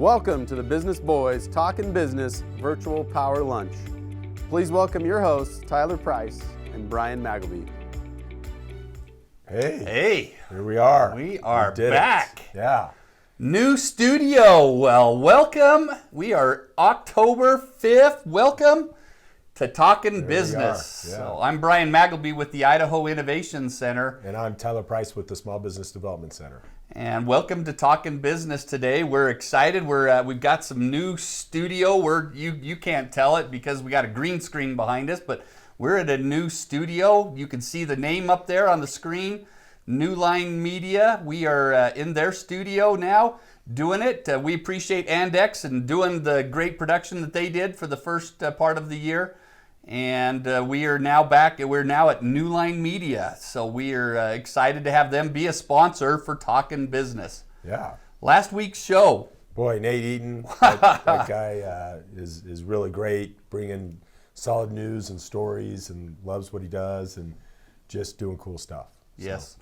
Welcome to the Business Boys Talkin Business Virtual Power Lunch. Please welcome your hosts, Tyler Price and Brian Magleby. Hey, Here we are. we are did back. it. Yeah. New studio. Well, welcome. We are October 5th. Welcome to Talkin Business. are, yeah. So I'm Brian Magleby with the Idaho Innovation Center. And I'm Tyler Price with the Small Business Development Center. And welcome to Talkin Business today. We're excited. We've got some new studio. You can't tell it because we got a green screen behind us, but we're at a new studio. You can see the name up there on the screen. New Line Media. We are in their studio now doing it. We appreciate Andex and doing the great production that they did for the first part of the year. And we are now back. We're now at New Line Media. So we are excited to have them be a sponsor for Talkin Business. Yeah. Last week's show. Boy, Nate Eaton, that guy is really great, bringing solid news and stories and loves what he does and just doing cool stuff. Yes.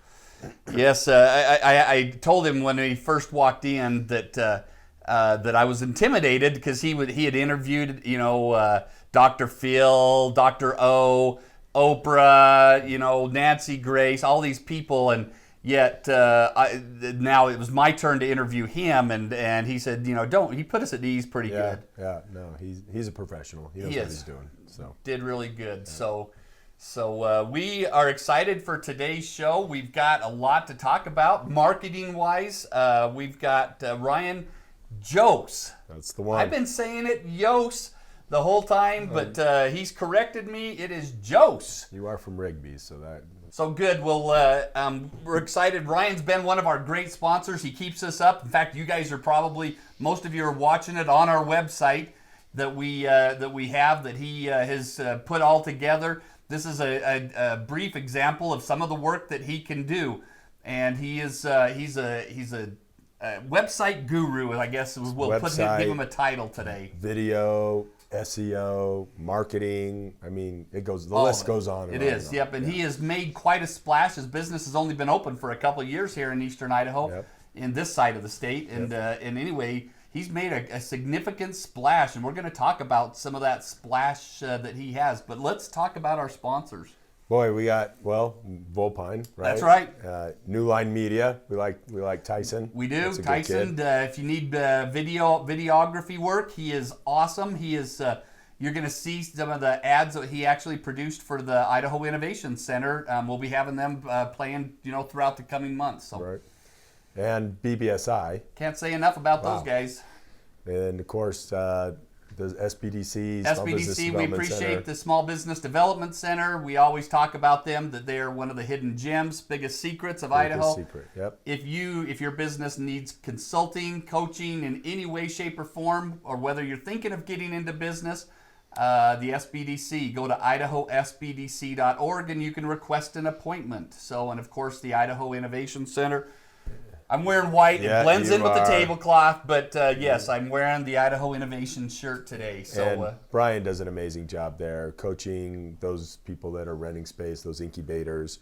Yes, I told him when he first walked in that that I was intimidated because he had interviewed, Dr. Phil, Dr. O, Oprah, Nancy Grace, all these people, and yet now it was my turn to interview him, and he said, he put us at ease pretty good. Yeah, no, he's a professional. He knows what he's doing. So did really good. Yeah. So we are excited for today's show. We've got a lot to talk about marketing-wise. We've got Ryan Joos. That's the one. I've been saying it Joos the whole time, but he's corrected me. It is Joos. You are from Rigby, so that. So good. Well, we're excited. Ryan's been one of our great sponsors. He keeps us up. In fact, you guys are probably, most of you are watching it on our website that we have that he has put all together. This is a brief example of some of the work that he can do, and he's a website guru, I guess we'll give him a title today. Video, SEO, marketing. I mean, the list goes on. It is, yep. And he has made quite a splash. His business has only been open for a couple of years here in Eastern Idaho, in this side of the state. And anyway, he's made a significant splash, and we're going to talk about some of that splash that he has. But let's talk about our sponsors. Boy, we got Volpine, right? That's right. New Line Media. We like Tyson. We do. Tyson. If you need videography work, he is awesome. He is. You're going to see some of the ads that he actually produced for the Idaho Innovation Center. We'll be having them playing, throughout the coming months. So. Right. And BBSI. Can't say enough about those guys. And of course, the SBDC. SBDC, we appreciate the Small Business Development Center. We always talk about them, that they are one of the hidden gems, biggest secrets of Idaho. Secret, yep. If your business needs consulting, coaching in any way, shape, or form, or whether you're thinking of getting into business, the SBDC, go to idahosbdc.org and you can request an appointment. So, and of course, the Idaho Innovation Center. I'm wearing white. It blends in with the tablecloth, but yes, I'm wearing the Idaho Innovation shirt today. So and Brian does an amazing job there, coaching those people that are renting space, those incubators.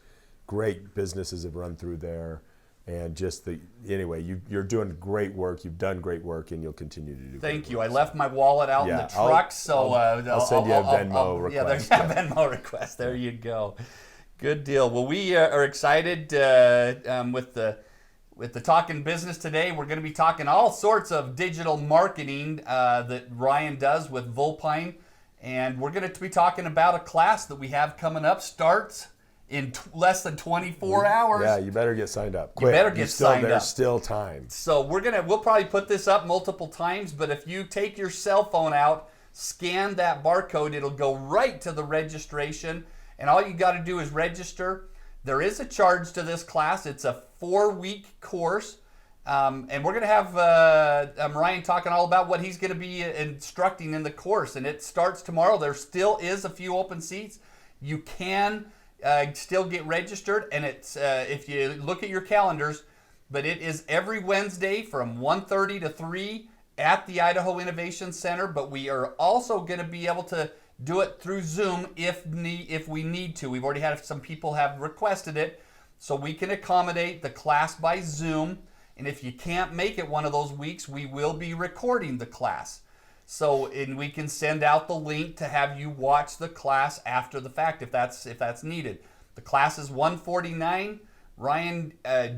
Great businesses have run through there, and you're doing great work. You've done great work, and you'll continue to do. Thank you. I left my wallet out in the truck, I'll send you a Venmo request. Yeah, there's a Venmo request. There you go. Good deal. Well, we are excited with the Talkin Business today. We're going to be talking all sorts of digital marketing that Ryan does with Volpine. And we're going to be talking about a class that we have coming up. Starts in less than 24 hours. Yeah, you better get signed up. Quick. You better get signed up. There's still time. So we'll probably put this up multiple times, but if you take your cell phone out, scan that barcode, it'll go right to the registration. And all you got to do is register. There is a charge to this class. It's a 4-week course. And we're going to have Ryan talking all about what he's going to be instructing in the course. And it starts tomorrow. There still is a few open seats. You can still get registered. And it's if you look at your calendars, but it is every Wednesday from 1:30 to 3 at the Idaho Innovation Center. But we are also going to be able to do it through Zoom if we need to. We've already had some people have requested it, so we can accommodate the class by Zoom. And if you can't make it one of those weeks, we will be recording the class. So, and we can send out the link to have you watch the class after the fact if that's needed. The class is $149. Ryan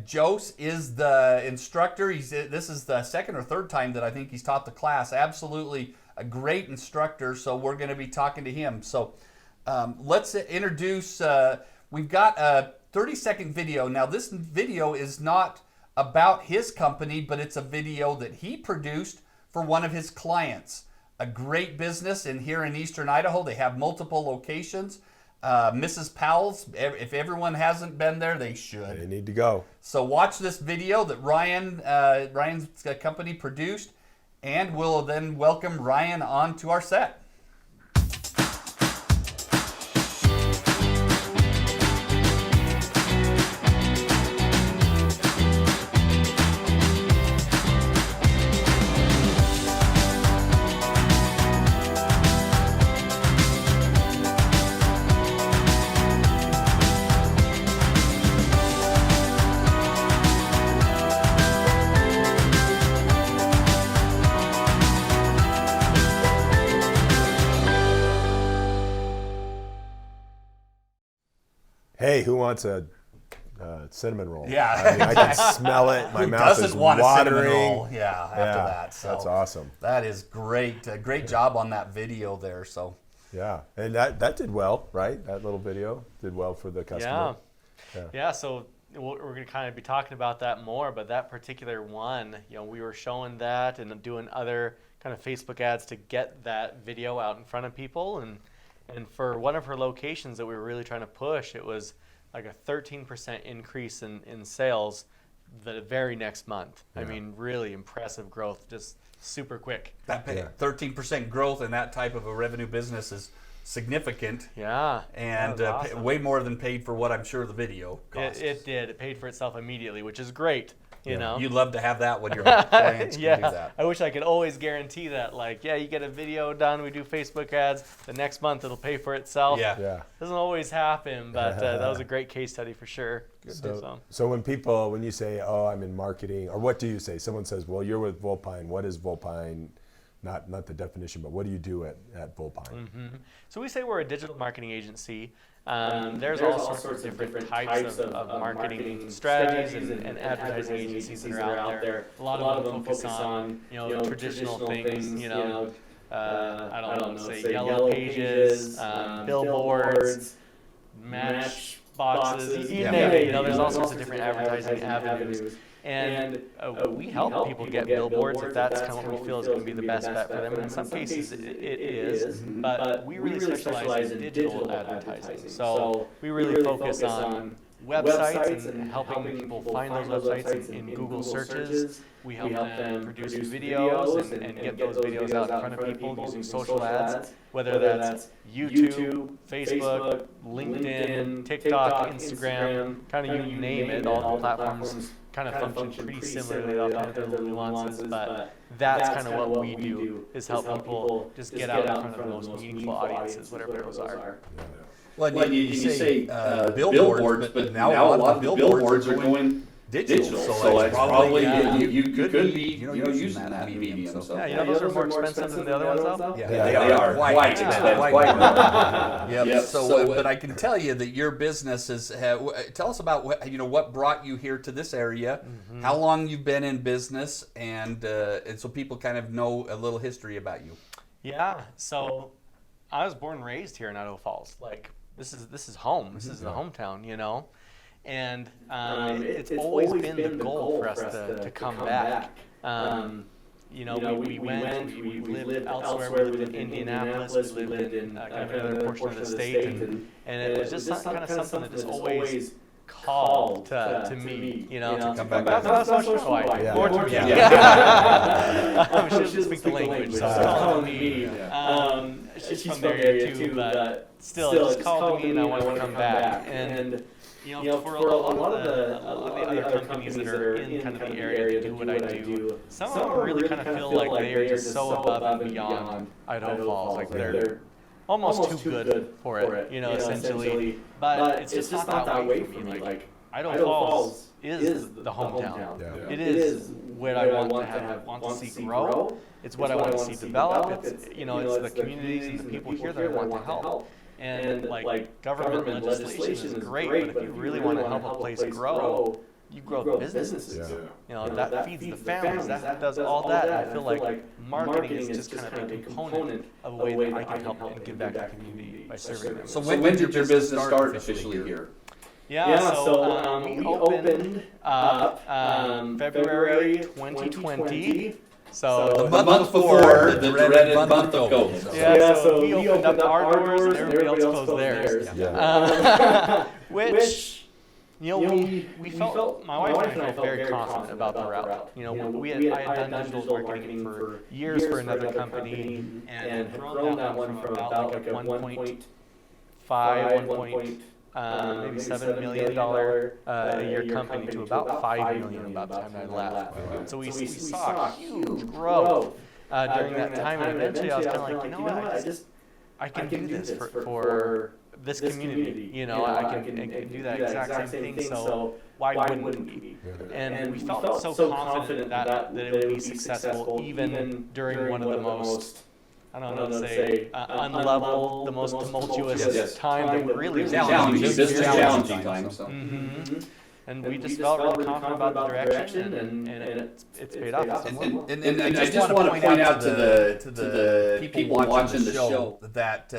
Joos is the instructor. This is the second or third time that I think he's taught the class. Absolutely a great instructor. So we're going to be talking to him. So let's introduce. We've got a 30-second video. Now this video is not about his company, but it's a video that he produced for one of his clients. A great business here in Eastern Idaho. They have multiple locations. Mrs. Powell's, if everyone hasn't been there, they should. They need to go. So watch this video that Ryan's company produced, and we'll then welcome Ryan onto our set. Hey, who wants a cinnamon roll? Yeah. I mean, I can smell it. My Who mouth doesn't is want watering. a cinnamon roll? Yeah, after that. So that's awesome. That is great. A great job on that video there. So Yeah, and that did well, right? That little video did well for the customer. Yeah. So we're going to kind of be talking about that more, but that particular one, we were showing that and doing other kind of Facebook ads to get that video out in front of people, and for one of her locations that we were really trying to push, it was like a 13% increase in sales the very next month. Yeah. I mean, really impressive growth, just super quick. that 13% growth in that type of a revenue business is significant. Yeah. And that was awesome. way more than paid for what I'm sure the video cost. It did. It paid for itself immediately, which is great. You know. You'd love to have that when your clients can do that. I wish I could always guarantee that. Like, you get a video done, we do Facebook ads, the next month it'll pay for itself. Yeah. Doesn't always happen, but that was a great case study for sure. So when you say, oh, I'm in marketing, or what do you say? Someone says, well, you're with Volpine. What is Volpine? Not the definition, but what do you do at Volpine? Mm-hmm. So we say we're a digital marketing agency. There's all sorts of different types of marketing strategies and advertising agencies that are out there. A lot of them focus on traditional things. I don't know, say yellow pages, billboards, match boxes. You name it. There's all sorts of different advertising avenues. And we help people get billboards if that's kind of what we feel is going to be the best bet for them. And in some cases it is, but we really specialize in digital advertising. So we really focus on websites and helping people find those websites in Google searches. We help them produce videos and get those videos out in front of people using social ads, whether that's YouTube, Facebook, LinkedIn, TikTok, Instagram, kind of you name it. All the platforms kind of function pretty similarly. They'll have their little nuances, but that's kind of what we do, is help people just get out in front of the most meaningful audiences, whatever those are. Well, you say billboards, but now a lot of billboards are going digital. So it's probably you could be using that medium. So. Yeah, those are more expensive than the other ones, though. Yeah, they are quite expensive. Yep. So, but I can tell you that your business is. Tell us about what brought you here to this area, how long you've been in business, and so people kind of know a little history about you. Yeah. So I was born and raised here in Idaho Falls. Like this is home. This is the hometown. And it's always been the goal for us to come back. We lived elsewhere. We lived in Indianapolis. We lived in kind of another portion of the state, and it was just kind of something that just always called to me. To come back. That's not so Hawaii. More to me. She doesn't speak the language, so it's calling to me. She's from the area too, but still, it just called to me, and I wanted to come back. And for a lot of the other companies that are in kind of the area to do what I do, some of them really kind of feel like they are just so above and beyond Idaho Falls. Like they're almost too good for it, essentially. But it's just not that way for me. Like Idaho Falls is the hometown. Yeah. It is what I want to see grow. It's what I want to see develop. It's it's the communities and the people here that I want to help. And like government legislation is great, but if you really want to help a place grow, you grow the businesses. Yeah. That feeds the families, that does all that. And I feel like marketing is just kind of a component of a way that I can help and give back to the community by serving them. So when did your business start officially here? So we opened up February 2020. So the month before the dreaded month of COVID. So we opened up our doors and everybody else closed theirs. Which we felt, my wife and I felt very confident about the route. I had done digital marketing for years for another company and had grown that one from about like a 1.5, maybe $7 million a year company to about $5 million about the time I left. Wow. So we saw huge growth during that time, and eventually I was kind of like, you know what, I can do this for this community. I can do that exact same thing. So why wouldn't we? And we felt so confident that it would be successful, even during one of the most, I don't know to say, unlevel, the most tumultuous time that we really challenging time. So. And we just felt really confident about the direction, and it's paid off. And I just want to point out to the people watching the show that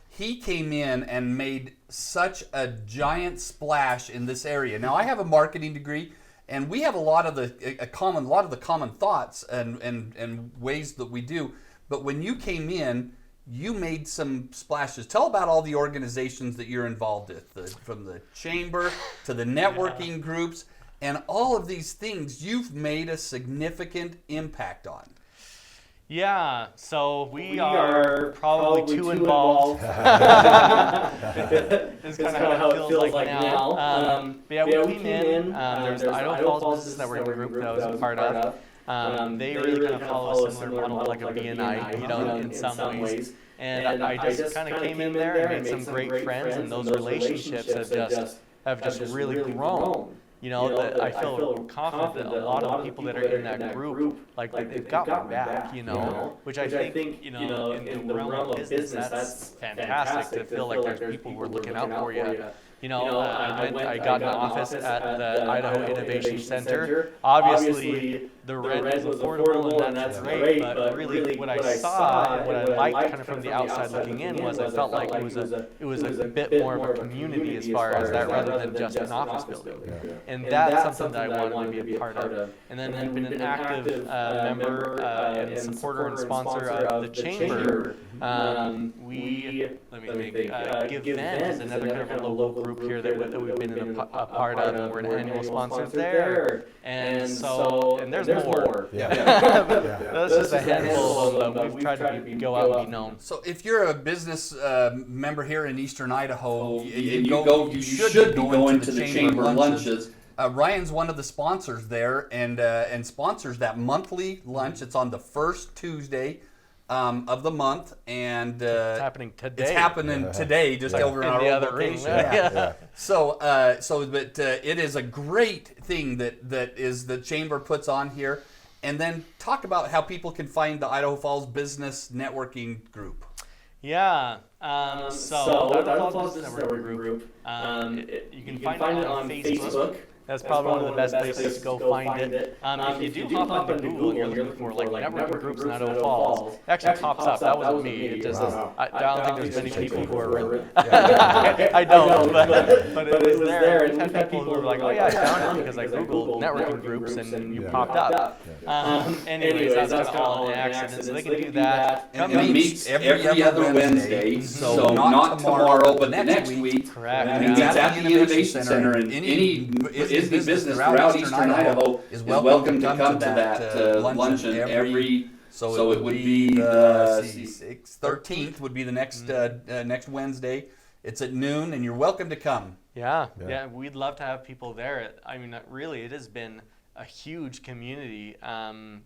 he came in and made such a giant splash in this area. Now, I have a marketing degree, and we have a lot of the common thoughts and ways that we do. But when you came in, you made some splashes. Tell about all the organizations that you're involved with, from the chamber to the networking groups, and all of these things you've made a significant impact on. Yeah, so we are probably too involved. It's kind of how it feels like now. But we came in, there's the Idaho Falls Business Networking Group that I was a part of. They really kind of follow a similar model like a BNI, in some ways. And I just kind of came in there and made some great friends, and those relationships have just really grown. I feel confident that a lot of the people that are in that group, like they've got my back, which I think, in the realm of business, that's fantastic to feel like there's people who are looking out for you. I got an office at the Idaho Innovation Center. Obviously, the rent was affordable, and that's great, but really what I saw and what I liked kind of from the outside looking in was I felt like it was a bit more of a community as far as that, rather than just an office building. And that's something that I wanted to be a part of. And then I've been an active member and supporter and sponsor of the chamber. Give Then is another kind of a local group here that we've been a part of, and we're an annual sponsor there. And there's more. That's just a handful of them, but we've tried to go out and be known. So if you're a business member here in Eastern Idaho, you should be going to the chamber lunches. Ryan's one of the sponsors there, and sponsors that monthly lunch. It's on the first Tuesday of the month, and it's happening today. It's happening today, just over in our other location. So it is a great thing that the chamber puts on here. And then talk about how people can find the Idaho Falls Business Networking Group. Yeah. So the Idaho Falls Business Networking Group. You can find it on Facebook. That's probably one of the best places to go find it. If you do hop into Google and you're looking for networking groups in Idaho Falls, it actually pops up. That wasn't me. It just I don't think there's many people who are. I don't, but it was there, and we've had people who were like, "Oh yeah, I found it because I Googled networking groups and you popped up." Anyways, that's just all an accident. So they can do that. And it meets every other Wednesday, so not tomorrow, but next week. Correct. It meets at the Innovation Center, and any business throughout Eastern Idaho is welcome to come to that luncheon every. So it would be the 13th would be the next Wednesday. It's at noon, and you're welcome to come. Yeah, we'd love to have people there. Really, it has been a huge community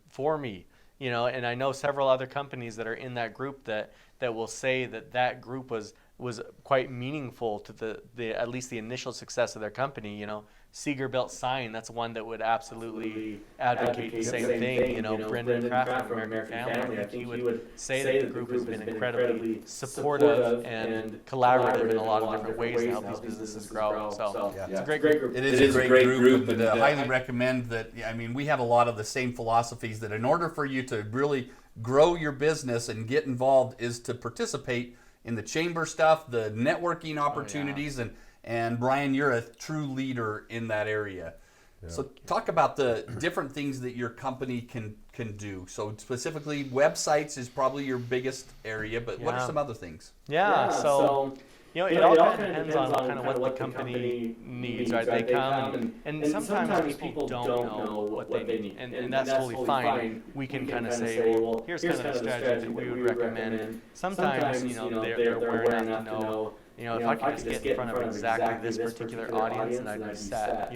for me, and I know several other companies that are in that group that will say that group was was quite meaningful to the at least the initial success of their company. Seeger Built Sign, that's one that would absolutely advocate the same thing. Brendan Kraft from American Family, I think he would say that the group has been incredibly supportive and collaborative in a lot of different ways to help these businesses grow. So it's a great group. It is a great group, and I highly recommend that. I mean, we have a lot of the same philosophies that in order for you to really grow your business and get involved is to participate in the chamber stuff, the networking opportunities, and Brian, you're a true leader in that area. Yeah. So talk about the different things that your company can do. So specifically, websites is probably your biggest area, but what are some other things? So it all kind of depends on kind of what the company needs, right? They come, and sometimes people don't know what they need, and that's totally fine. We can kind of say, well, here's kind of the strategy that we would recommend. Sometimes, they're aware enough to know, if I can just get in front of exactly this particular audience, and I'd be set,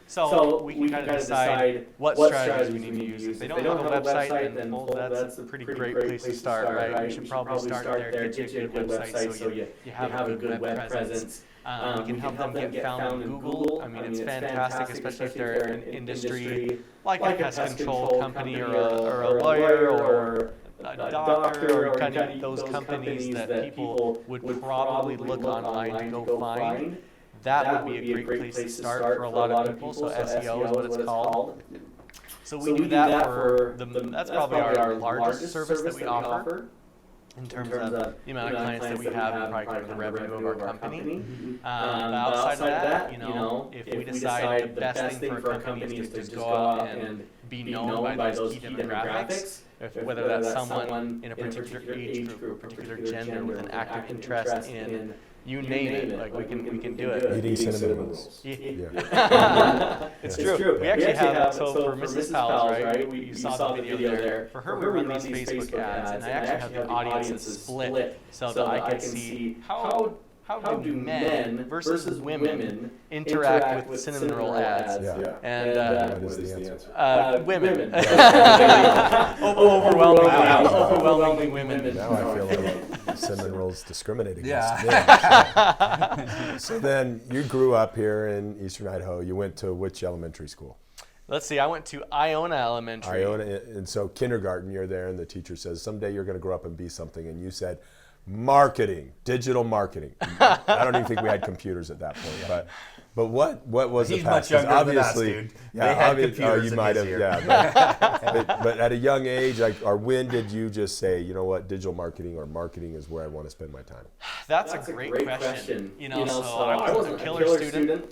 So we can kind of decide what strategies we need to use. If they don't have a website, then that's a pretty great place to start, right? We should probably start there, get you a good website so you have a good web presence. We can help them get found on Google. I mean, it's fantastic, especially if they're in industry like a pest control company or a lawyer or a doctor, or kind of those companies that people would probably look online to go find. That would be a great place to start for a lot of people. So SEO is what it's called. So we do that for that's probably our largest service that we offer in terms of the amount of clients that we have and probably the revenue of our company. Outside of that, if we decide the best thing for a company is to just go out and be known by those key demographics, whether that's someone in a particular age group, particular gender with an active interest in, you name it, like we can do it. Eating cinnamon rolls. It's true. We actually have, so for Mrs. Powell's, right, you saw the video there. For her, we run these Facebook ads, and I actually have the audiences split so that I can see how do men versus women interact with cinnamon roll ads. And what is the answer? Women. Overwhelmingly women. Now I feel like cinnamon rolls discriminate against men. So then you grew up here in Eastern Idaho. You went to which elementary school? Let's see, I went to Iona Elementary. And so kindergarten, you're there, and the teacher says, someday you're going to grow up and be something. And you said, marketing, digital marketing. I don't even think we had computers at that point, but what was the path? He's much younger than us, dude. Yeah, they had computers you might have, but at a young age, or when did you just say, you know what, digital marketing or marketing is where I want to spend my time? That's a great question. So I was a killer student.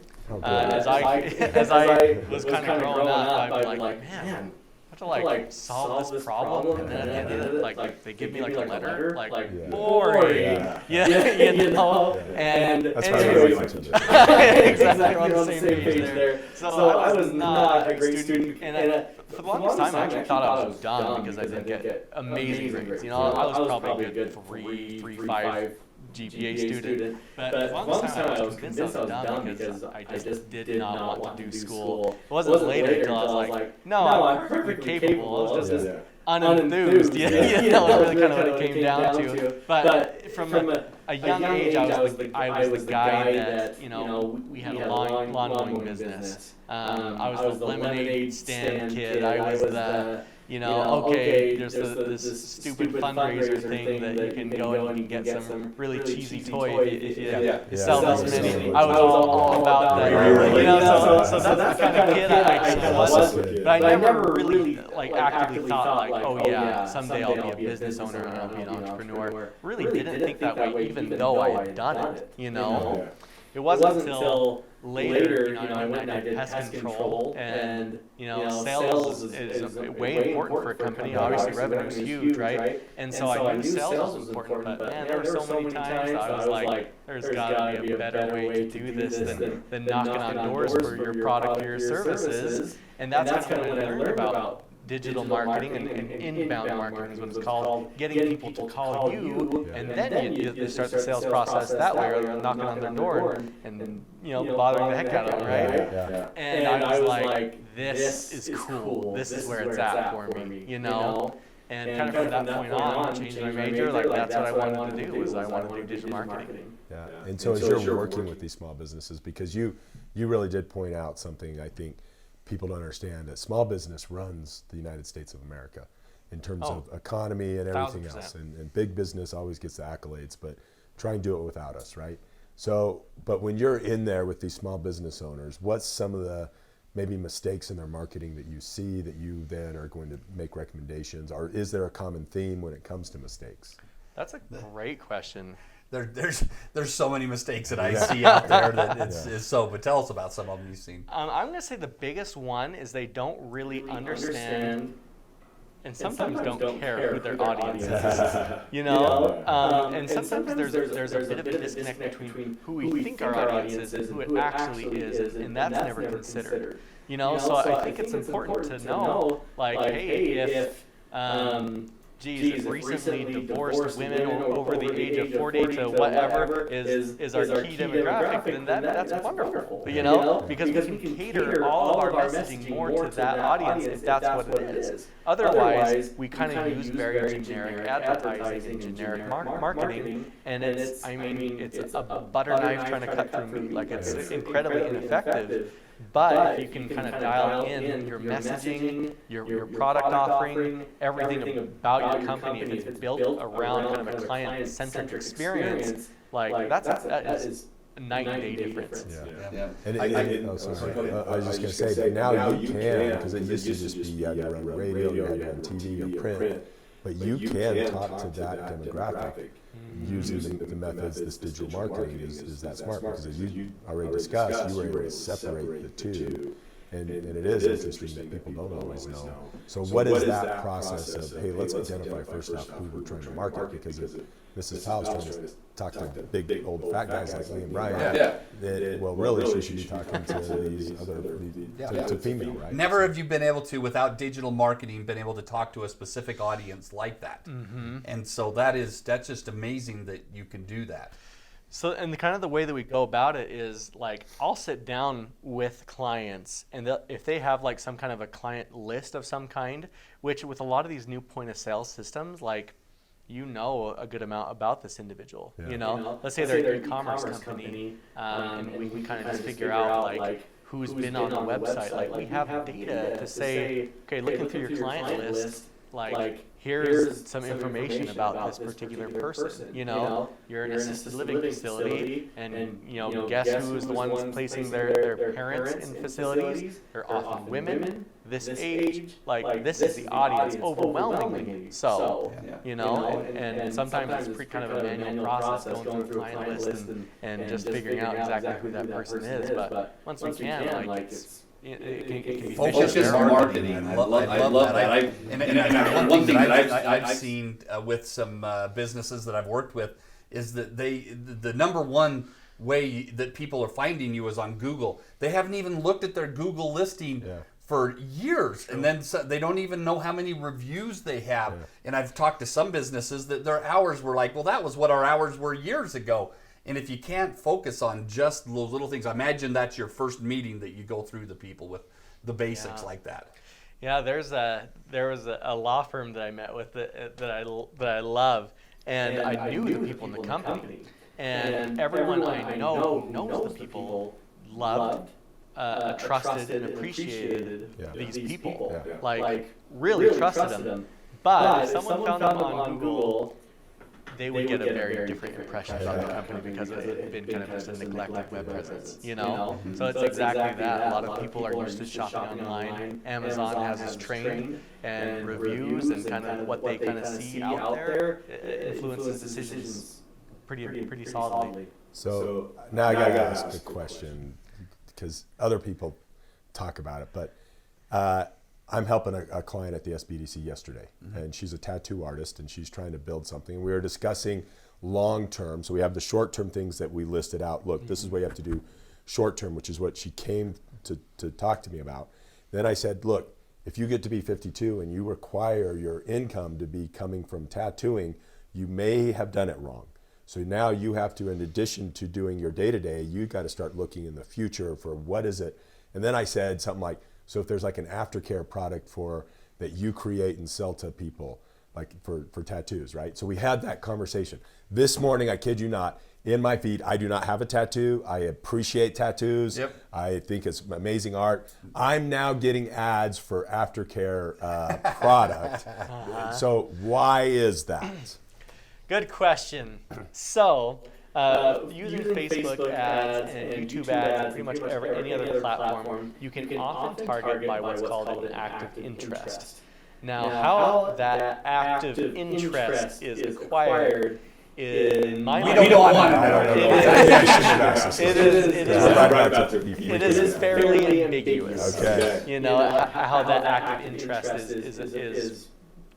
As I was kind of growing up, I'd be like, man, to solve this problem, and then at the end of it, they give me a letter, boring, and that's anyway, exactly, we're on the same page there. So I was not a great student, and for the longest time I actually thought I was dumb because I didn't get amazing grades. I was probably a good 3.5 GPA student, but for the longest time I was convinced I was dumb because I just did not want to do school. It wasn't later until I was like, no, I'm perfectly capable. I was just unenthused. Is really kind of what it came down to. But from a young age, I was the guy that, we had a lawn mowing business. I was the lemonade stand kid. I was the there's this stupid fundraiser thing that you can go and you can get some really cheesy toy if you sell this many. I was all about that. So that's the kind of kid I was. But I never really actively thought someday I'll be a business owner and I'll be an entrepreneur. Really didn't think that way, even though I had done it. It wasn't until later, I went and I did pest control, and sales is way important for a company. Obviously, revenue is huge, right? And so I knew sales was important, but man, there were so many times I was like, there's got to be a better way to do this than knocking on doors for your product or your services. And that's kind of when I learned about digital marketing and inbound marketing is what it's called, getting people to call you, and then you start the sales process that way, rather than knocking on their door and bothering the heck out of them, right? And I was like, this is cool. This is where it's at for me, And kind of from that point on, changed my major. Like that's what I wanted to do, was I wanted to do digital marketing. Yeah. And so as you're working with these small businesses, because you really did point out something I think people don't understand, that small business runs the United States of America in terms of economy and everything 1000%. else. And big business always gets the accolades, but try and do it without us, right? So, but when you're in there with these small business owners, what's some of the maybe mistakes in their marketing that you see that you then are going to make recommendations? Or is there a common theme when it comes to mistakes? That's a great question. There's so many mistakes that I see out there that it's so. But tell us about some of them you've seen. I'm going to say the biggest one is they don't really understand and sometimes don't care who their audience is. You know? And sometimes there's a bit of a disconnect between who we think our audience is and who it actually is, and that's never considered. You know, so I think it's important to know, like, hey, if recently divorced women over the age of 40 to whatever is our key demographic, then that's wonderful. You know, because we can cater all of our messaging more to that audience if that's what it is. Otherwise, we kind of use very generic advertising and generic marketing, and it's a butter knife trying to cut through meat. Like, it's incredibly ineffective. But if you can kind of dial in your messaging, your product offering, everything about your company, if it's built around kind of a client-centric experience, like that is a night and day difference. Yeah. And I was just going to say that now you can, because it used to just be you had to run radio, you had to run TV or print, but you can talk to that demographic using the methods, this digital marketing is that smart, because as you already discussed, you were able to separate the two. And it is interesting that people don't always know. So what is that process of, hey, let's identify first off who we're trying to market, because if Mrs. Powell's trying to talk to big old fat guys like me and Brian, well, really she should be talking to these other, to female, right? Never have you been able to, without digital marketing, been able to talk to a specific audience like that. Mm-hmm. And so that's just amazing that you can do that. So, and the way that we go about it is, like, I'll sit down with clients, and if they have like some kind of a client list of some kind, which with a lot of these new point of sale systems, like, you know a good amount about this individual. Yeah. You know, let's say they're an e-commerce company, and we kind of just figure out like who's been on the website. Like, we have data to say, okay, looking through your client list, like, here's some information about this particular person. You know, you're in an assisted living facility, and you know, guess who's the ones placing their parents in facilities? They're often women, this age. Like, this is the audience overwhelmingly. So, you know, and sometimes it's kind of a manual process going through a client list and just figuring out exactly who that person is. But once we can, like, it can be focus on marketing. I love that. And one thing that I've seen with some businesses that I've worked with is that the number one way that people are finding you is on Google. They haven't even looked at their Google listing for years, and then they don't even know how many reviews they have. And I've talked to some businesses that their hours were like, well, that was what our hours were years ago. And if you can't focus on just those little things, I imagine that's your first meeting that you go through the people with the basics like that. Yeah, there was a law firm that I met with that I love, and I knew the people in the company, and everyone I know knows the people, loved, trusted, and appreciated these people, like really trusted them. But if someone found them on Google, they would get a very different impression about the company because it had been kind of just a neglected web presence, you know? So it's exactly that. A lot of people are used to shopping online. Amazon has us trained, and reviews and kind of what they kind of see out there influences decisions pretty solidly. So now I got to ask a question, because other people talk about it, but I'm helping a client at the SBDC yesterday, and she's a tattoo artist, and she's trying to build something. We were discussing long-term, so we have the short-term things that we listed out. Look, this is what you have to do short-term, which is what she came to talk to me about. Then I said, look, if you get to be 52 and you require your income to be coming from tattooing, you may have done it wrong. So now you have to, in addition to doing your day-to-day, you got to start looking in the future for what is it. And then I said something like, so if there's like an aftercare product that you create and sell to people, like for tattoos, right? So we had that conversation. This morning, I kid you not, in my feed, I do not have a tattoo. I appreciate tattoos. Yep. I think it's amazing art. I'm now getting ads for aftercare product. So why is that? Good question. So, using Facebook ads and YouTube ads and pretty much any other platform, you can often target by what's called an active interest. Now, how that active interest is acquired is my We don't want to know. It is fairly ambiguous. Okay. You know, how that active interest is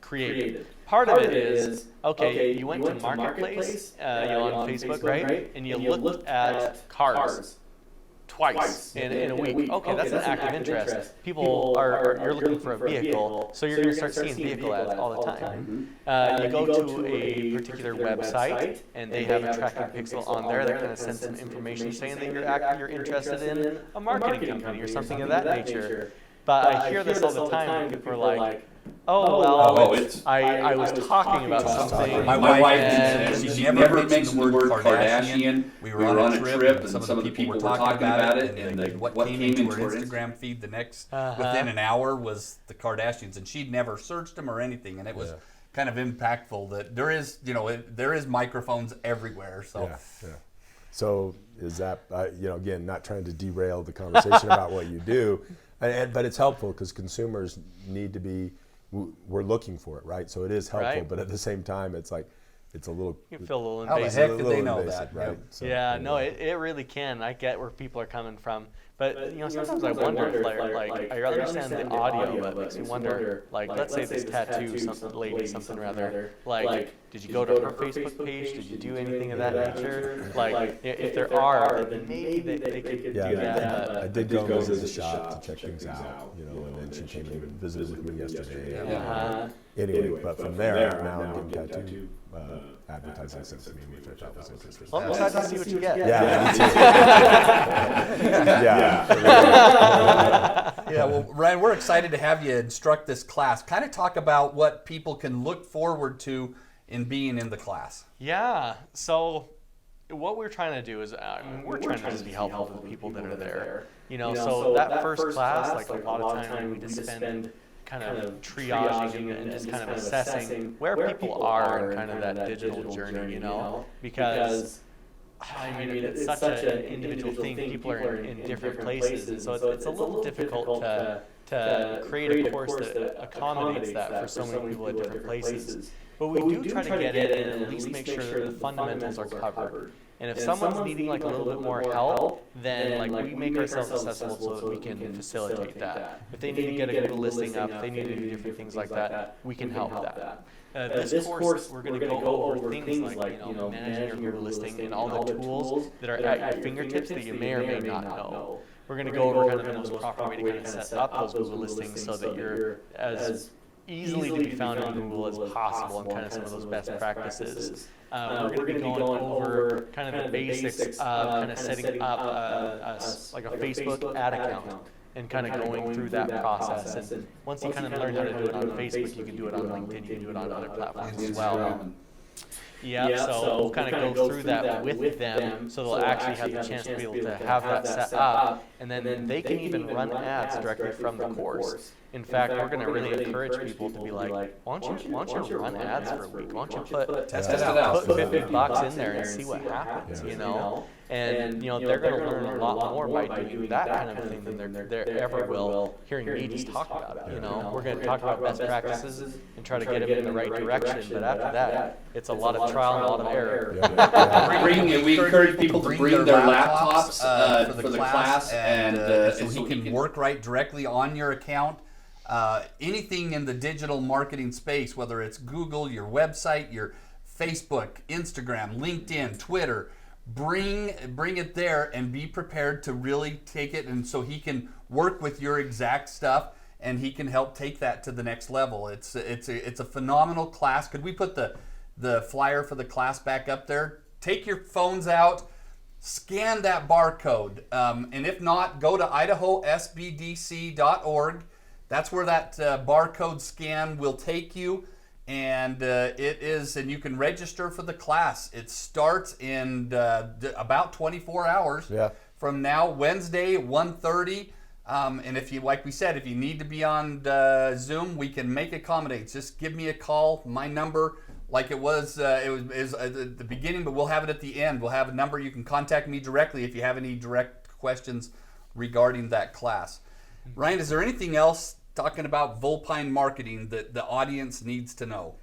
created. Part of it is, okay, you went to Marketplace, on Facebook, right? And you looked at cars twice in a week. Okay, that's an active interest. People you're looking for a vehicle, so you're going to start seeing vehicle ads all the time. You go to a particular website, and they have a tracking pixel on there that kind of sends some information saying that you're interested in a marketing company or something of that nature. But I hear this all the time, and people are like, I was talking about something. My wife, she never mentioned the word Kardashian. We were on a trip, and some of the people were talking about it, and what came into her Instagram feed the next, within an hour, was the Kardashians, and she'd never searched them or anything, and it was kind of impactful that there is, there is microphones everywhere. So. Yeah. So is that, again, not trying to derail the conversation about what you do, but it's helpful because consumers need to be, we're looking for it, right? So it is helpful, Right. but at the same time, it's like, it's a little. You feel a little How the invasive. heck did they know that? Right? Yep. So, Yeah, anyway. no, it really can. I get where people are coming from. But sometimes I wonder if, I understand the audio, but it makes me wonder, let's say this tattoo, something rather, did you go to her Facebook page? Did you do anything of that nature? If there are, then maybe they could do that. I did go over to the shop to check things out, and then she came and visited with me yesterday. Anyway, but from there, now I'm getting tattoo advertising sent to me, which I thought was interesting. Well, I'm excited to see what you get. Yeah, me too. Yeah, well, Ryan, we're excited to have you instruct this class. Kind of talk about what people can look forward to in being in the class. Yeah, so what we're trying to do is, we're trying to just be helpful to the people that are there. So that first class, a lot of time we just spend kind of triaging and just kind of assessing where people are in kind of that digital journey, because it's such an individual thing. People are in different places, and so it's a little difficult to create a course that accommodates that for so many people at different places. But we do try to get in and at least make sure that the fundamentals are covered. And if someone's needing a little bit more help, then we make ourselves accessible so that we can facilitate that. If they need to get a Google listing up, if they need to do different things like that, we can help that. This course, we're going to go over things like managing your Google listing and all the tools that are at your fingertips that you may or may not know. We're going to go over kind of the most proper way to kind of set up those Google listings so that you're as easily to be found in Google as possible and kind of some of those best practices. We're going to be going over kind of the basics of kind of setting up a Facebook ad account and kind of going through that process. And once you kind of learn how to do it on Facebook, you can do it on LinkedIn, you can do it on other platforms as well. Yeah, so we'll kind of go through that with them so they'll actually have the chance to be able to have that set up, and then they can even run ads directly from the course. In fact, we're going to really encourage people to be like, why don't you run ads for a week? Why don't you put $50 in there and see what happens, And they're going to learn a lot more by doing that kind of thing than they ever will hearing me just talk about it. We're going to talk about best practices and try to get them in the right direction, but after that, it's a lot of trial and a lot of error. We encourage people to bring their laptops for the class, and so he can work right directly on your account. Anything in the digital marketing space, whether it's Google, your website, your Facebook, Instagram, LinkedIn, Twitter, bring it there and be prepared to really take it, and so he can work with your exact stuff and he can help take that to the next level. It's a phenomenal class. Could we put the flyer for the class back up there? Take your phones out, scan that barcode, and if not, go to idahosbdc.org. That's where that barcode scan will take you. And and you can register for the class. It starts in about 24 hours from now, Wednesday, 1:30. And if you, like we said, if you need to be on Zoom, we can make accommodates. Just give me a call. My number, like it was at the beginning, but we'll have it at the end. We'll have a number. You can contact me directly if you have any direct questions regarding that class. Ryan, is there anything else talking about Vulpine marketing that the audience needs to know?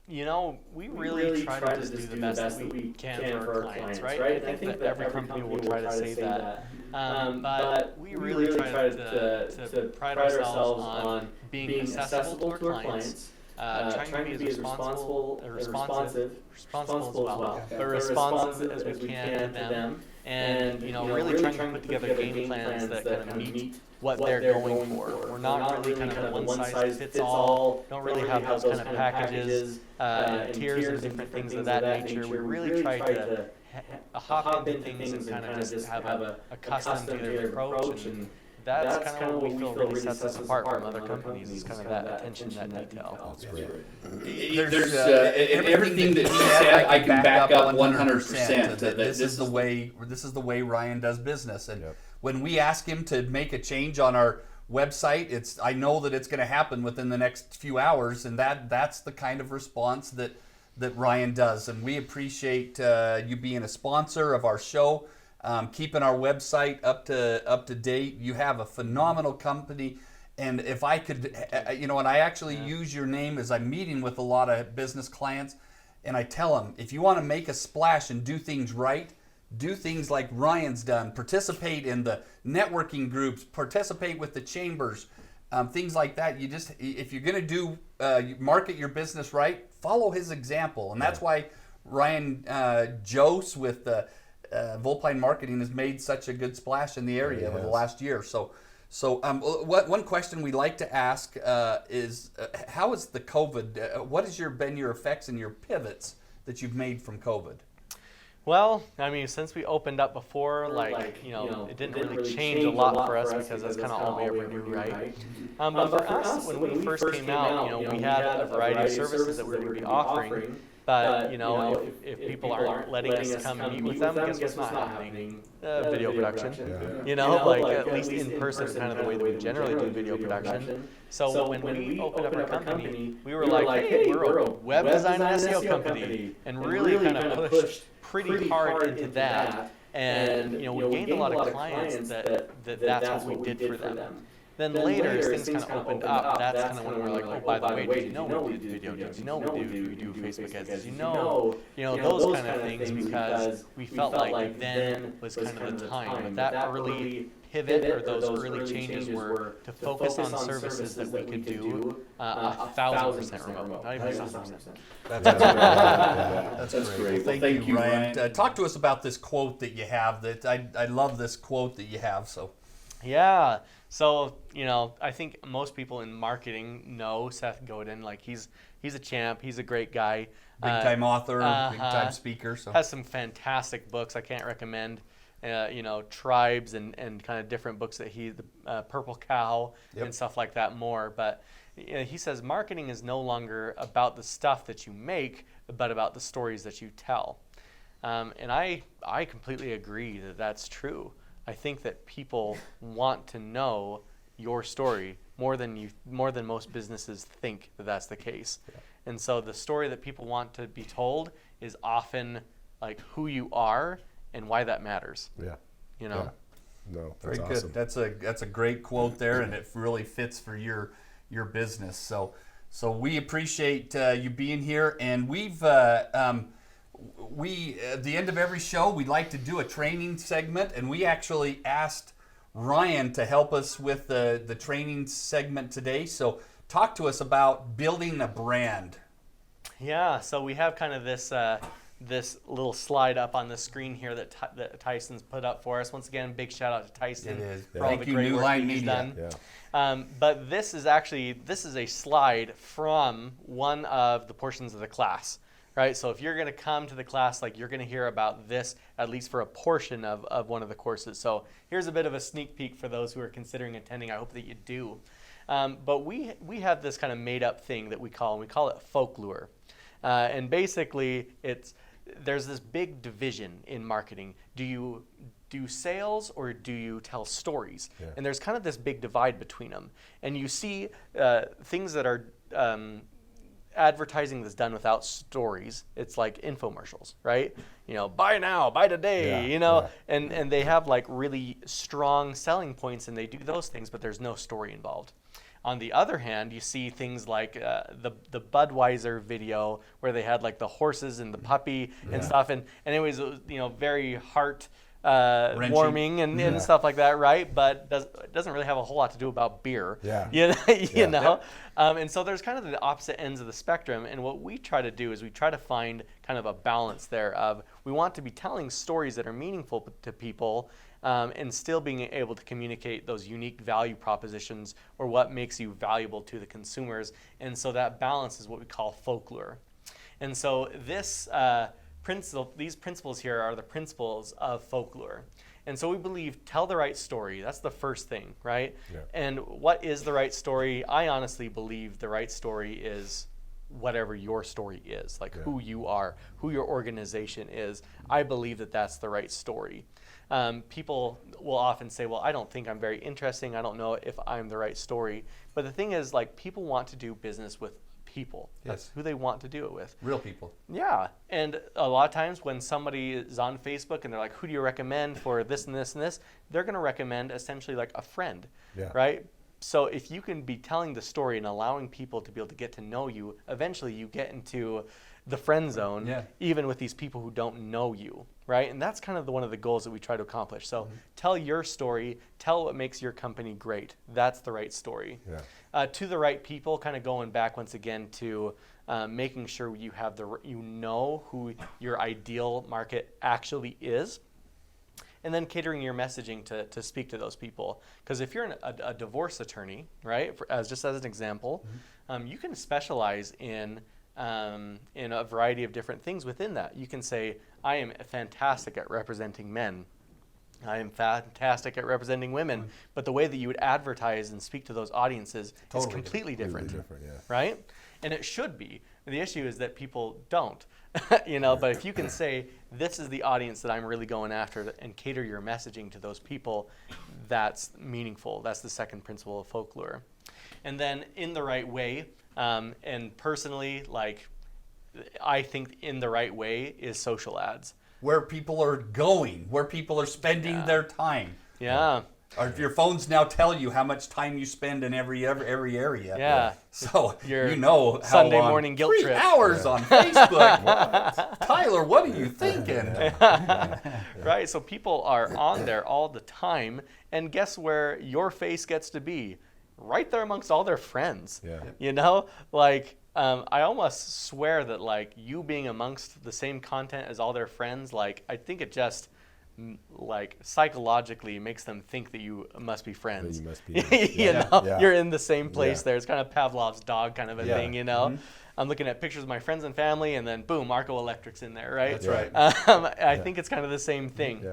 We really try to just do the best that we can for our clients, right? I think that every company will try to say that. But we really try to pride ourselves on being accessible to our clients, trying to be as responsible as well, but responsive as we can to them, and really trying to put together game plans that kind of meet what they're going for. We're not really kind of one size fits all. Don't really have those kind of packages, tiers and different things of that nature. We really try to hop into things and kind of just have a custom tailored approach, and that's kind of what we feel really sets us apart from other companies, is kind of that attention to that detail. That's great. There's everything that he said, I can back up 100%. That this is the way Ryan does business, and when we ask him to make a change on our website, I know that it's going to happen within the next few hours, and that's the kind of response that Ryan does, and we appreciate you being a sponsor of our show. Keeping our website up to date. You have a phenomenal company, and if I could, and I actually use your name as I'm meeting with a lot of business clients, and I tell them, if you want to make a splash and do things right, do things like Ryan's done. Participate in the networking groups. Participate with the chambers. Things like that. If you're going to do market your business right, follow his example, and that's why Ryan Joos with the Vulpine Marketing has made such a good splash in the area over the last year. So one question we like to ask is, how is the COVID? What has been your effects and your pivots that you've made from COVID? Well, I mean, since we opened up before, it didn't really change a lot for us because that's kind of all we ever knew, right? But for us, when we first came out, we had a variety of services that we were going to be offering. But, if people aren't letting us come and meet with them, guess what's not happening? Video production. At least in person is kind of the way that we generally do video production. So when we opened up our company, we were like, hey, we're a web design and SEO company, and really kind of pushed pretty hard into that. And, we gained a lot of clients that's what we did for them. Then later, as things kind of opened up, that's kind of when we were like, oh, by the way, did you know we did video? Did you know we do Facebook ads? Did you know those kind of things, because we felt like then was kind of the time. But that early pivot or those early changes were to focus on services that we could do 1,000% remote, not even 1,000%. That's great. Well, thank you, Ryan. Talk to us about this quote that you have. That I love this quote that you have. Yeah. So, I think most people in marketing know Seth Godin. Like, he's a champ. He's a great guy. Big-time author, big-time speaker. So has some fantastic books. I can't recommend, Tribes and kind of different books that the Purple Cow and stuff like that more. But he says marketing is no longer about the stuff that you make, but about the stories that you tell. And I completely agree that that's true. I think that people want to know your story more than most businesses think that that's the case. Yeah. And so the story that people want to be told is often like who you are and why that matters. Yeah. No, that's very awesome. Good. That's a great quote there, and it really fits for your business. So we appreciate you being here, and we've at the end of every show, we like to do a training segment, and we actually asked Ryan to help us with the training segment today. So talk to us about building a brand. Yeah, so we have kind of this little slide up on the screen here that Tyson's put up for us. Once again, big shout out to Tyson for all the great work that he's done. Yeah. But this is a slide from one of the portions of the class. Right, so if you're going to come to the class, you're going to hear about this at least for a portion of one of the courses. So here's a bit of a sneak peek for those who are considering attending. I hope that you do. But we have this kind of made up thing that we call it folklore. And basically there's this big division in marketing. Do you do sales or do you tell stories? Yeah. And there's kind of this big divide between them. And you see things that are advertising that's done without stories. It's like infomercials, right? Buy now, buy today, and they have like really strong selling points and they do those things, but there's no story involved. On the other hand, you see things like the Budweiser video where they had like the horses and the puppy and stuff, and it was very heart warming and stuff like that, right? But it doesn't really have a whole lot to do about beer. You know. And so there's kind of the opposite ends of the spectrum, and what we try to do is we try to find kind of a balance there of we want to be telling stories that are meaningful to people, and still being able to communicate those unique value propositions or what makes you valuable to the consumers. And so that balance is what we call folklore. And so these principles here are the principles of folklore. And so we believe tell the right story. That's the first thing, right? Yeah. And what is the right story? I honestly believe the right story is whatever your story is, like who you are, who your organization is. I believe that that's the right story. People will often say, well, I don't think I'm very interesting. I don't know if I'm the right story. But the thing is, like, people want to do business with people. That's who they want to do it with. Real people. Yeah. And a lot of times when somebody is on Facebook and they're like, who do you recommend for this and this and this? They're going to recommend essentially like a friend, right? So if you can be telling the story and allowing people to be able to get to know you, eventually you get into the friend zone, even with these people who don't know you, right? And that's kind of one of the goals that we try to accomplish. So tell your story, tell what makes your company great. That's the right story. To the right people, kind of going back once again to making sure you have who your ideal market actually is. And then catering your messaging to speak to those people. Because if you're a divorce attorney, right, just as an example, you can specialize in a variety of different things within that. You can say, I am fantastic at representing men. I am fantastic at representing women. But the way that you would advertise and speak to those audiences is completely different, right? And it should be. The issue is that people don't. But if you can say, this is the audience that I'm really going after and cater your messaging to those people, that's meaningful. That's the second principle of folklore. And then in the right way, and personally, like, I think in the right way is social ads. Where people are going, where people are spending their time. Or if your phones now tell you how much time you spend in every area. So your how Sunday long, morning guilt 3 trip. hours on Facebook. Tyler, what are you thinking? Right, so people are on there all the time, and guess where your face gets to be? Right there amongst all their friends. I almost swear that like you being amongst the same content as all their friends, like I think it just like psychologically makes them think that you must be friends. You must be. You're in the same place there. It's kind of Pavlov's dog kind of a thing, I'm looking at pictures of my friends and family, and then boom, Arco Electric's in there, right? That's right. I think it's kind of the same thing.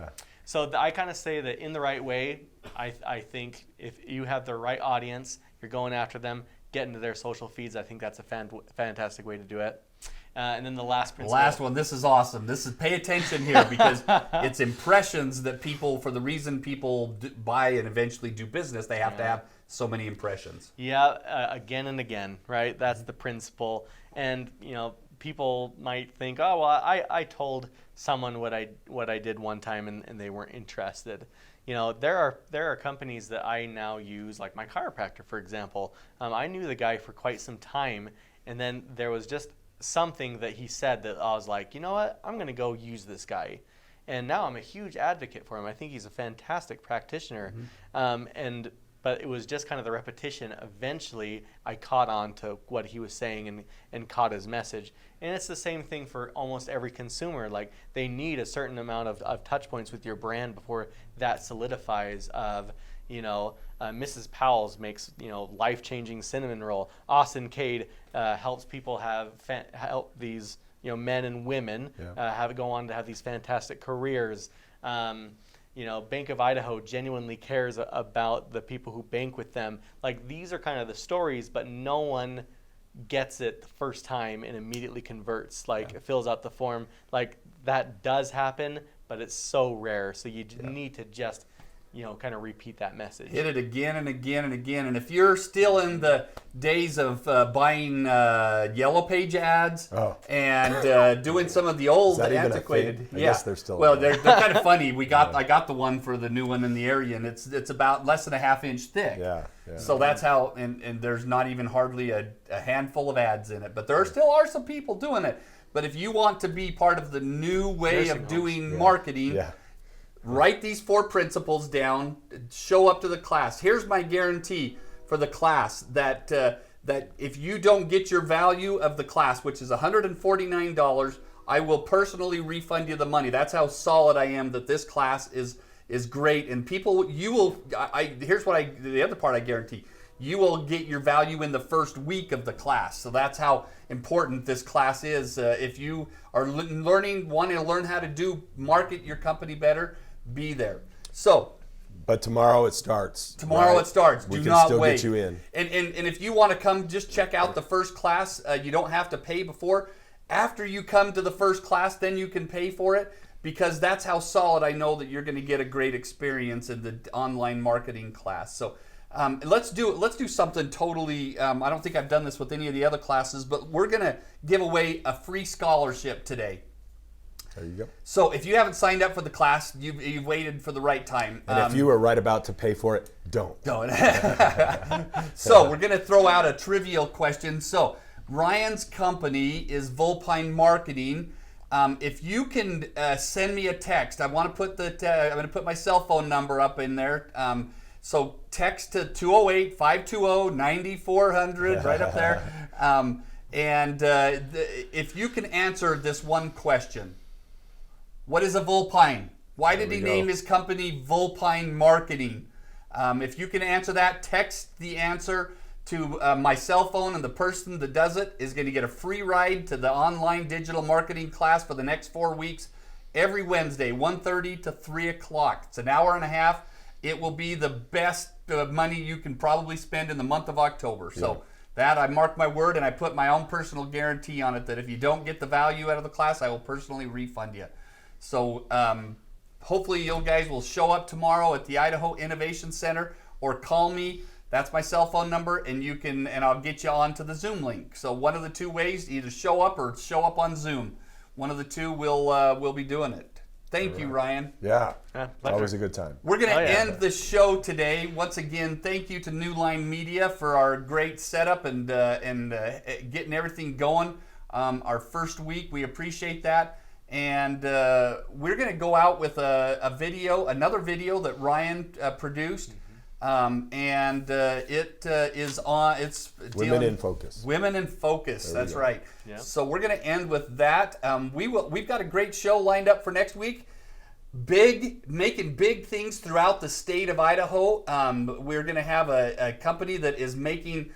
So I kind of say that in the right way, I think if you have the right audience, you're going after them, get into their social feeds. I think that's a fantastic way to do it. And then the last principle. The last one, this is awesome. Pay attention here because it's impressions that people, for the reason people buy and eventually do business, they have to have so many impressions. Again and again, right? That's the principle. And, people might think, oh, well, I told someone what I did one time and they weren't interested. There are companies that I now use, like my chiropractor, for example. I knew the guy for quite some time, and then there was just something that he said that I was like, you know what, I'm going to go use this guy. And now I'm a huge advocate for him. I think he's a fantastic practitioner. But it was just kind of the repetition. Eventually, I caught on to what he was saying and caught his message. And it's the same thing for almost every consumer. Like, they need a certain amount of touch points with your brand before that solidifies of, Mrs. Powell's makes, life-changing cinnamon roll. Austin Cade helps people help these, men and women go on to have these fantastic careers. Bank of Idaho genuinely cares about the people who bank with them. Like, these are kind of the stories, but no one gets it the first time and immediately converts, fills out the form. Like, that does happen, but it's so rare. So you need to just, kind of repeat that message. Hit it again and again and again. And if you're still in the days of buying Yellow Page ads and doing some of the old antiquated, I guess they're still. Well, they're kind of funny. I got the one for the new one in the area, and it's about less than a half-inch thick. Yeah. So that's how, and there's not even hardly a handful of ads in it, but there still are some people doing it. But if you want to be part of the new way of doing marketing. Write these 4 principles down, show up to the class. Here's my guarantee for the class that if you don't get your value of the class, which is $149, I will personally refund you the money. That's how solid I am that this class is great. And people, the other part I guarantee. You will get your value in the first week of the class. So that's how important this class is. If you are wanting to learn how to market your company better, be there. So, but tomorrow it starts. It starts. We Do can not still wait. get you in. And if you want to come, just check out the first class. You don't have to pay before. After you come to the first class, then you can pay for it, because that's how solid I know that you're going to get a great experience in the online marketing class. So let's do something totally. I don't think I've done this with any of the other classes, but we're going to give away a free scholarship today. There you go. So if you haven't signed up for the class, you've waited for the right time. And if you are right about to pay for it, don't. So we're going to throw out a trivial question. So Ryan's company is Vulpine Marketing. If you can send me a text, I want to put I'm going to put my cell phone number up in there. So text to 208-520-9400, right up there. If you can answer this one question. What is a Vulpine? Why did he name his company Vulpine Marketing? If you can answer that, text the answer to my cell phone, and the person that does it is going to get a free ride to the online digital marketing class for the next 4 weeks, every Wednesday, 1:30 to 3 o'clock. It's an hour and a half. It will be the best money you can probably spend in the month of October. So that, I mark my word, and I put my own personal guarantee on it that if you don't get the value out of the class, I will personally refund you. So hopefully you guys will show up tomorrow at the Idaho Innovation Center, or call me. That's my cell phone number, and I'll get you onto the Zoom link. So one of the two ways, either show up or show up on Zoom. One of the two will be doing it. Thank you, Ryan. Yeah, always a good time. We're going to end the show today. Once again, thank you to New Line Media for our great setup and getting everything going. Our first week, we appreciate that. And we're going to go out with another video that Ryan produced. It is on. It's Women in Focus. Women in Focus. That's right. Yeah. So we're going to end with that. We've got a great show lined up for next week. Making big things throughout the state of Idaho. We're going to have a company that is making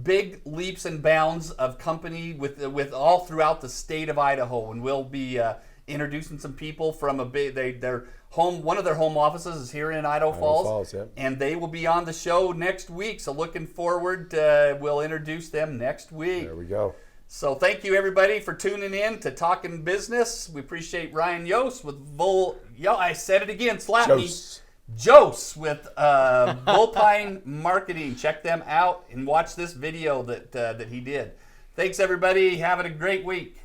big leaps and bounds of company with all throughout the state of Idaho, and we'll be introducing some people from their home. One of their home offices is here in Idaho Falls, and they will be on the show next week. So looking forward, we'll introduce them next week. There we go. So thank you everybody for tuning in to Talkin Business. We appreciate Ryan Joos with I said it again, slap Joos. me. Joos with Vulpine Marketing. Check them out and watch this video that he did. Thanks everybody. Having a great week.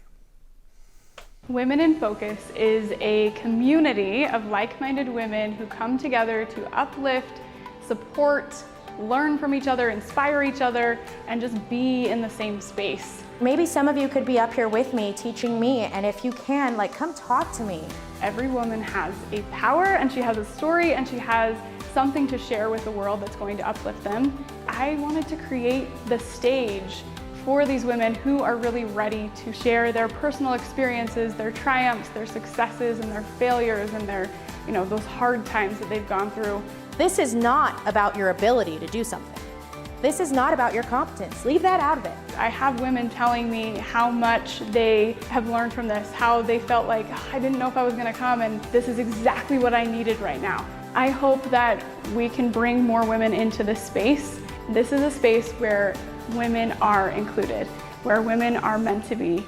Women in Focus is a community of like-minded women who come together to uplift, support, learn from each other, inspire each other, and just be in the same space. Maybe some of you could be up here with me, teaching me, and if you can, come talk to me. Every woman has a power, and she has a story, and she has something to share with the world that's going to uplift them. I wanted to create the stage for these women who are really ready to share their personal experiences, their triumphs, their successes, and their failures, and their, those hard times that they've gone through. This is not about your ability to do something. This is not about your competence. Leave that out of it. I have women telling me how much they have learned from this, how they felt like, "Oh, I didn't know if I was gonna come, and this is exactly what I needed right now." I hope that we can bring more women into this space. This is a space where women are included, where women are meant to be.